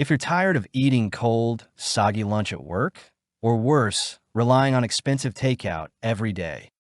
If you're tired of eating cold, soggy lunch at work, or worse, relying on expensive takeout every day,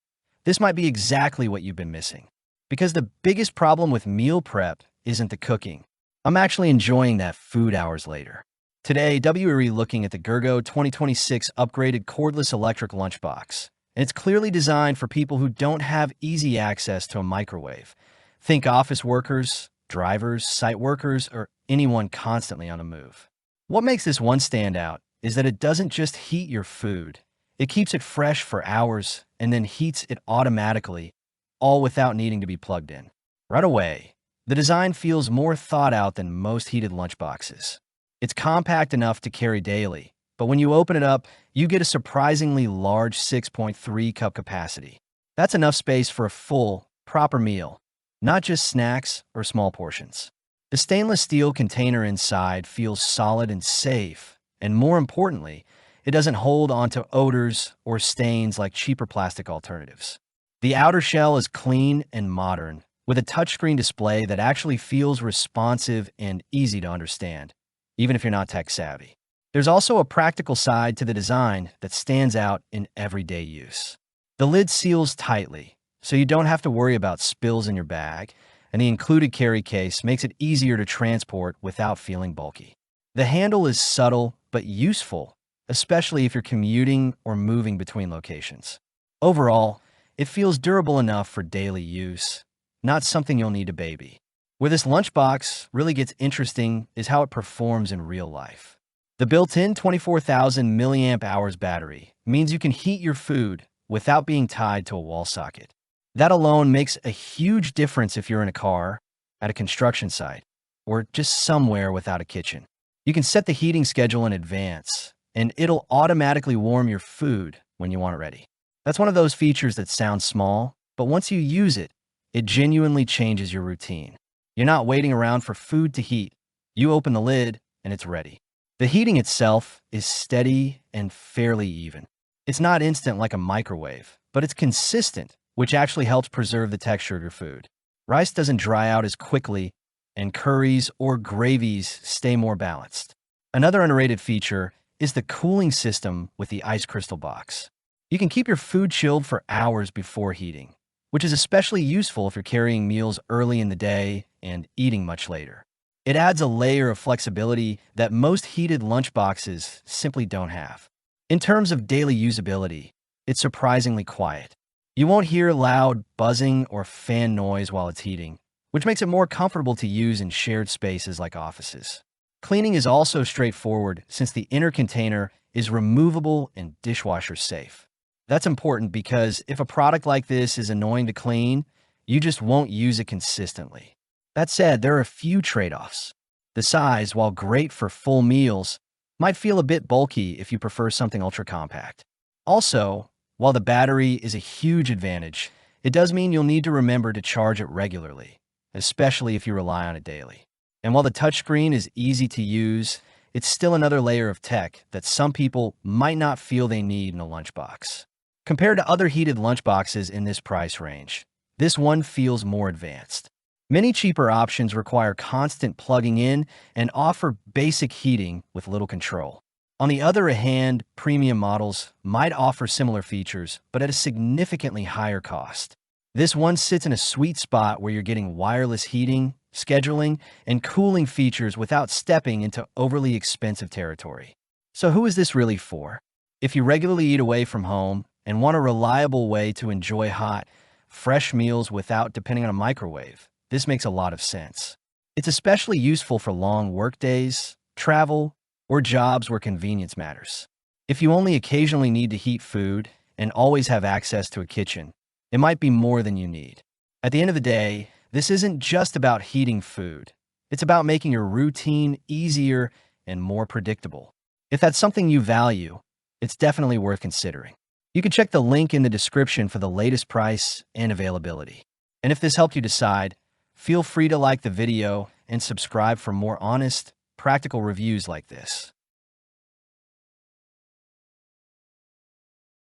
this might be exactly what you've been missing. Because the biggest problem with meal prep isn't the cooking. I'm actually enjoying that food hours later. Today, we're looking at the Geargo 2026 upgraded cordless electric lunchbox. And it's clearly designed for people who don't have easy access to a microwave. Think office workers, drivers, site workers, or anyone constantly on the move. What makes this one stand out is that it doesn't just heat your food. It keeps it fresh for hours and then heats it automatically, all without needing to be plugged in. Right away, the design feels more thought out than most heated lunchboxes. It's compact enough to carry daily, but when you open it up, you get a surprisingly large 6.3 cup capacity. That's enough space for a full, proper meal, not just snacks or small portions. The stainless steel container inside feels solid and safe, and more importantly, it doesn't hold onto odors or stains like cheaper plastic alternatives. The outer shell is clean and modern, with a touchscreen display that actually feels responsive and easy to understand, even if you're not tech savvy. There's also a practical side to the design that stands out in everyday use. The lid seals tightly, so you don't have to worry about spills in your bag, and the included carry case makes it easier to transport without feeling bulky. The handle is subtle but useful, especially if you're commuting or moving between locations. Overall, it feels durable enough for daily use, not something you'll need to baby. Where this lunchbox really gets interesting is how it performs in real life. The built-in 24,000 milliamp hours battery means you can heat your food without being tied to a wall socket. That alone makes a huge difference if you're in a car, at a construction site, or just somewhere without a kitchen. You can set the heating schedule in advance, and it'll automatically warm your food when you want it ready. That's one of those features that sounds small, but once you use it, it genuinely changes your routine. You're not waiting around for food to heat. You open the lid, and it's ready. The heating itself is steady and fairly even. It's not instant like a microwave, but it's consistent, which actually helps preserve the texture of your food. Rice doesn't dry out as quickly, and curries or gravies stay more balanced. Another underrated feature is the cooling system with the ice crystal box. You can keep your food chilled for hours before heating, which is especially useful if you're carrying meals early in the day and eating much later. It adds a layer of flexibility that most heated lunchboxes simply don't have. In terms of daily usability, it's surprisingly quiet. You won't hear loud buzzing or fan noise while it's heating, which makes it more comfortable to use in shared spaces like offices. Cleaning is also straightforward since the inner container is removable and dishwasher safe. That's important because if a product like this is annoying to clean, you just won't use it consistently. That said, there are a few trade-offs. The size, while great for full meals, might feel a bit bulky if you prefer something ultra-compact. Also, while the battery is a huge advantage, it does mean you'll need to remember to charge it regularly, especially if you rely on it daily. And while the touchscreen is easy to use, it's still another layer of tech that some people might not feel they need in a lunchbox. Compared to other heated lunchboxes in this price range, this one feels more advanced. Many cheaper options require constant plugging in and offer basic heating with little control. On the other hand, premium models might offer similar features, but at a significantly higher cost. This one sits in a sweet spot where you're getting wireless heating, scheduling, and cooling features without stepping into overly expensive territory. So who is this really for? If you regularly eat away from home and want a reliable way to enjoy hot, fresh meals without depending on a microwave, this makes a lot of sense. It's especially useful for long workdays, travel, or jobs where convenience matters. If you only occasionally need to heat food and always have access to a kitchen, it might be more than you need. At the end of the day, this isn't just about heating food. It's about making your routine easier and more predictable. If that's something you value, it's definitely worth considering. You can check the link in the description for the latest price and availability. And if this helped you decide, feel free to like the video and subscribe for more honest, practical reviews like this.